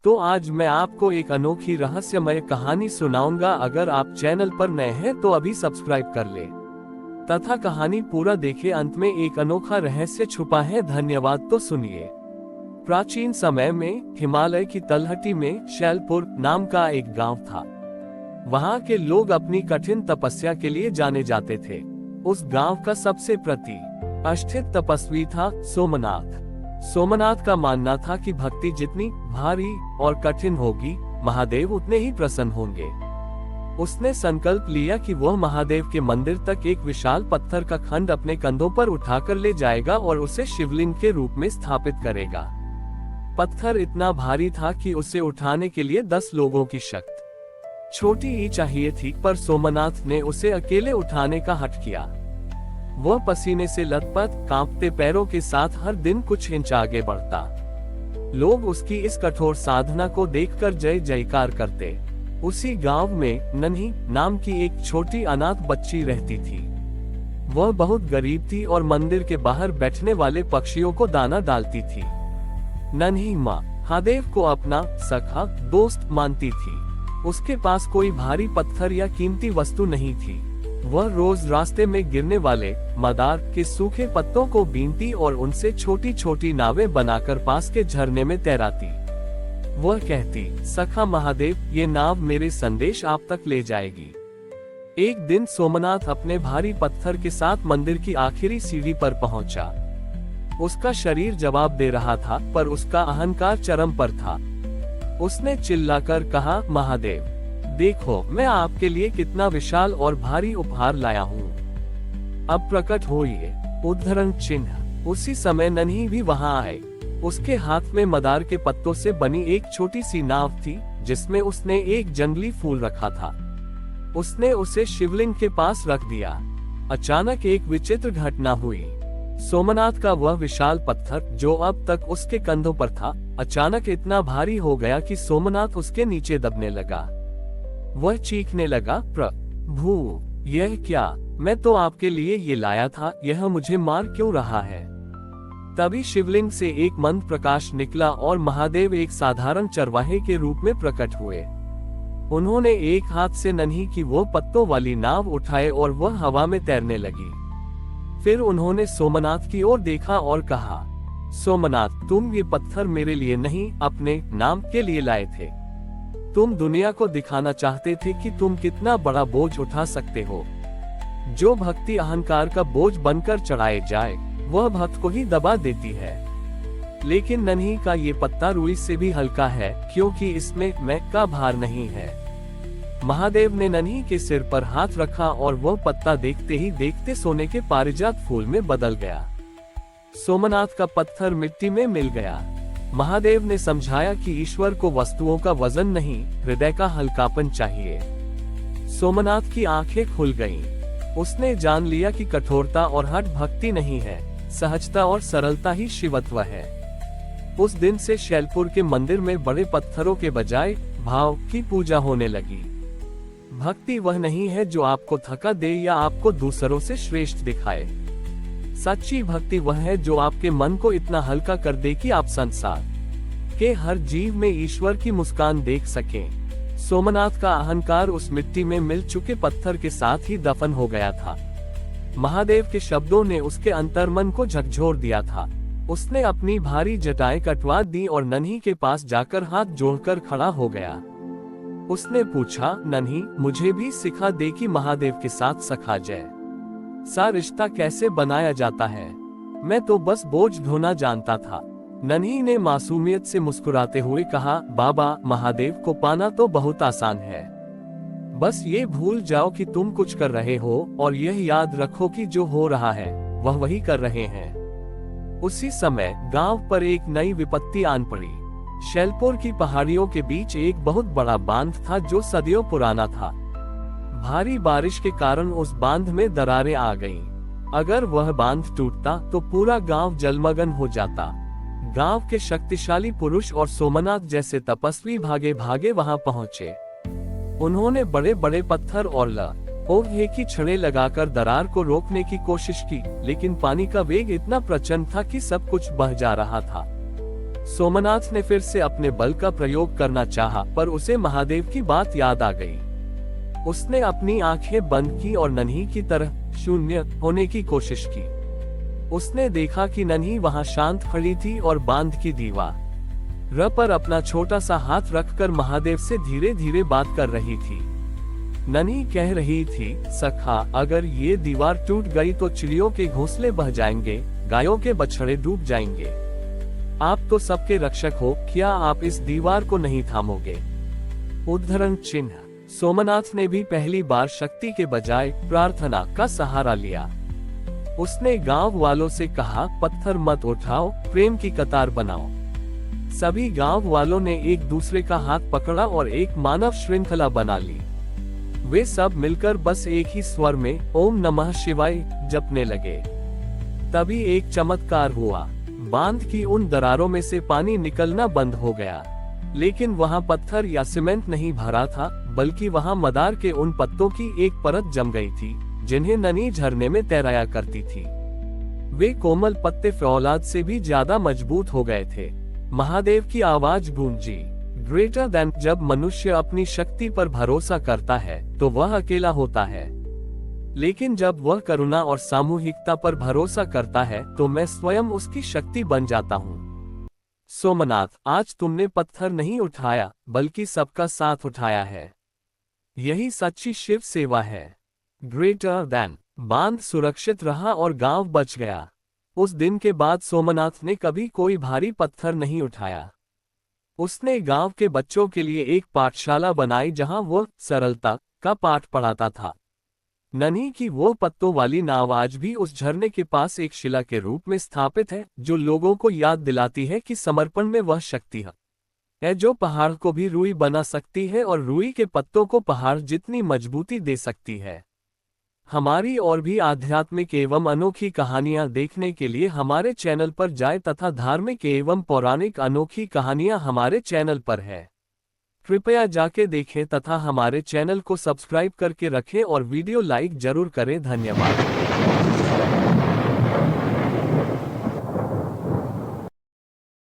तो आज मैं आपको एक अनोखी रहस्यमय कहानी सुनाऊंगा। अगर आप चैनल पर नए हैं तो अभी सब्सक्राइब कर ले तथा कहानी पूरा देखें। अंत में एक अनोखा रहस्य छुपा है। धन्यवाद। तो सुनिए। प्राचीन समय में हिमालय की तलहटी में शैलपुर नाम का एक गांव था। वहां के लोग अपनी कठिन तपस्या के लिए जाने जाते थे। उस गांव का सबसे प्रतिष्ठित तपस्वी था सोमनाथ। सोमनाथ का मानना था कि भक्ति जितनी भारी और कठिन होगी, महादेव उतने ही प्रसन्न होंगे। उसने संकल्प लिया कि वह महादेव के मंदिर तक एक विशाल पत्थर का खंड अपने कंधों पर उठाकर ले जाएगा और उसे शिवलिंग के रूप में स्थापित करेगा। पत्थर इतना भारी था कि उसे उठाने के लिए 10 लोगों की शक्ति छोटी ही चाहिए थी, पर सोमनाथ ने उसे अकेले उठाने का हठ किया। वह पसीने से लथपथ कांपते पैरों के साथ हर दिन कुछ इंच आगे बढ़ता। लोग उसकी इस कठोर साधना को देखकर जय जयकार करते। उसी गांव में नन्ही नाम की एक छोटी अनाथ बच्ची रहती थी। वह बहुत गरीब थी और मंदिर के बाहर बैठने वाले पक्षियों को दाना डालती थी। नन्ही माँ महादेव को अपना सखा दोस्त मानती थी। उसके पास कोई भारी पत्थर या कीमती वस्तु नहीं थी। वह रोज रास्ते में गिरने वाले मदार के सूखे पत्तों को बीनती और उनसे छोटी छोटी नावें बनाकर पास के झरने में तैराती। वह कहती, सखा महादेव, ये नाव मेरे संदेश आप तक ले जाएगी। एक दिन सोमनाथ अपने भारी पत्थर के साथ मंदिर की आखिरी सीढ़ी पर पहुंचा। उसका शरीर जवाब दे रहा था, पर उसका अहंकार चरम पर था। उसने चिल्लाकर कहा, महादेव देखो, मैं आपके लिए कितना विशाल और भारी उपहार लाया हूँ। अब प्रकट होइए। उद्धरण चिन्ह। उसी समय नन्ही भी वहां आए। उसके हाथ में मदार के पत्तों से बनी एक छोटी सी नाव थी, जिसमें उसने एक जंगली फूल रखा था। उसने उसे शिवलिंग के पास रख दिया। अचानक एक विचित्र घटना हुई। सोमनाथ का वह विशाल पत्थर, जो अब तक उसके कंधों पर था, अचानक इतना भारी हो गया कि सोमनाथ उसके नीचे दबने लगा। वह चीखने लगा, प्रभु, यह क्या? मैं तो आपके लिए ये लाया था, यह मुझे मार क्यों रहा है? तभी शिवलिंग से एक मंद प्रकाश निकला और महादेव एक साधारण चरवाहे के रूप में प्रकट हुए। उन्होंने एक हाथ से नन्ही की वो पत्तों वाली नाव उठाए और वह हवा में तैरने लगी। फिर उन्होंने सोमनाथ की ओर देखा और कहा, सोमनाथ, तुम ये पत्थर मेरे लिए नहीं, अपने नाम के लिए लाए थे। तुम दुनिया को दिखाना चाहते थे कि तुम कितना बड़ा बोझ उठा सकते हो। जो भक्ति अहंकार का बोझ बनकर चढ़ाए जाए, वह भक्त को ही दबा देती है। लेकिन नन्ही का ये पत्ता रुई से भी हल्का है, क्योंकि इसमें मैं का भार नहीं है। महादेव ने नन्ही के सिर पर हाथ रखा और वह पत्ता देखते ही देखते सोने के पारिजात फूल में बदल गया। सोमनाथ का पत्थर मिट्टी में मिल गया। महादेव ने समझाया कि ईश्वर को वस्तुओं का वजन नहीं, हृदय का हल्कापन चाहिए। सोमनाथ की आंखें खुल गईं। उसने जान लिया कि कठोरता और हठ भक्ति नहीं है, सहजता और सरलता ही शिवत्व है। उस दिन से शैलपुर के मंदिर में बड़े पत्थरों के बजाय भाव की पूजा होने लगी। भक्ति वह नहीं है जो आपको थका दे या आपको दूसरों से श्रेष्ठ दिखाए। सच्ची भक्ति वह है जो आपके मन को इतना हल्का कर दे कि आप संसार के हर जीव में ईश्वर की मुस्कान देख सकें। सोमनाथ का अहंकार उस मिट्टी में मिल चुके पत्थर के साथ ही दफन हो गया था। महादेव के शब्दों ने उसके अंतर्मन को झकझोर दिया था। उसने अपनी भारी जटाएं कटवा दी और नन्ही के पास जाकर हाथ जोड़कर खड़ा हो गया। उसने पूछा, नन्ही, मुझे भी सिखा दे कि महादेव के साथ सखा जय सा रिश्ता कैसे बनाया जाता है। मैं तो बस बोझ ढोना जानता था। नन्ही ने मासूमियत से मुस्कुराते हुए कहा, बाबा, महादेव को पाना तो बहुत आसान है। बस ये भूल जाओ कि तुम कुछ कर रहे हो और यह याद रखो कि जो हो रहा है वह वही कर रहे हैं। उसी समय गांव पर एक नई विपत्ति आन पड़ी। शैलपुर की पहाड़ियों के बीच एक बहुत बड़ा बांध था जो सदियों पुराना था। भारी बारिश के कारण उस बांध में दरारें आ गईं। अगर वह बांध टूटता तो पूरा गांव जलमग्न हो जाता। गांव के शक्तिशाली पुरुष और सोमनाथ जैसे तपस्वी भागे भागे वहां पहुंचे। उन्होंने बड़े बड़े पत्थर और लोहे की छड़ें लगाकर दरार को रोकने की कोशिश की, लेकिन पानी का वेग इतना प्रचंड था कि सब कुछ बह जा रहा था। सोमनाथ ने फिर से अपने बल का प्रयोग करना चाहा, पर उसे महादेव की बात याद आ गई। उसने अपनी आंखें बंद की और नन्ही की तरह शून्य होने की कोशिश की। उसने देखा कि नन्ही वहां शांत खड़ी थी और बांध की दीवार पर अपना छोटा सा हाथ रखकर महादेव से धीरे धीरे बात कर रही थी। नन्ही कह रही थी, सखा, अगर ये दीवार टूट गई तो चिड़ियों के घोंसले बह जाएंगे, गायों के बछड़े डूब जाएंगे। आप तो सबके रक्षक हो, क्या आप इस दीवार को नहीं थामोगे? उद्धरण चिन्ह। सोमनाथ ने भी पहली बार शक्ति के बजाय प्रार्थना का सहारा लिया। उसने गांव वालों से कहा, पत्थर मत उठाओ, प्रेम की कतार बनाओ। सभी गांव वालों ने एक दूसरे का हाथ पकड़ा और एक मानव श्रृंखला बना ली। वे सब मिलकर बस एक ही स्वर में ओम नमः शिवाय जपने लगे। तभी एक चमत्कार हुआ। बांध की उन दरारों में से पानी निकलना बंद हो गया। लेकिन वहां पत्थर या सीमेंट नहीं भरा था, बल्कि वहां मदार के उन पत्तों की एक परत जम गई थी, जिन्हें नन्ही झरने में तैराया करती थी। वे कोमल पत्ते फौलाद से भी ज्यादा मजबूत हो गए थे। महादेव की आवाज गूंजी, ग्रेटर देन। जब मनुष्य अपनी शक्ति पर भरोसा करता है तो वह अकेला होता है, लेकिन जब वह करुणा और सामूहिकता पर भरोसा करता है तो मैं स्वयं उसकी शक्ति बन जाता हूँ। सोमनाथ, आज तुमने पत्थर नहीं उठाया, बल्कि सबका साथ उठाया है। यही सच्ची शिव सेवा है। Greater than. बांध सुरक्षित रहा और गांव बच गया। उस दिन के बाद सोमनाथ ने कभी कोई भारी पत्थर नहीं उठाया। उसने गांव के बच्चों के लिए एक पाठशाला बनाई जहां वो सरलता का पाठ पढ़ाता था। नन्ही की वो पत्तों वाली नाव आज भी उस झरने के पास एक शिला के रूप में स्थापित है, जो लोगों को याद दिलाती है कि समर्पण में वह शक्ति है जो पहाड़ को भी रुई बना सकती है और रुई के पत्तों को पहाड़ जितनी मजबूती दे सकती है। हमारी और भी आध्यात्मिक एवं अनोखी कहानियां देखने के लिए हमारे चैनल पर जाएं तथा धार्मिक एवं पौराणिक अनोखी कहानियां हमारे चैनल पर है। कृपया जाके देखें तथा हमारे चैनल को सब्सक्राइब करके रखें और वीडियो लाइक जरूर करें। धन्यवाद।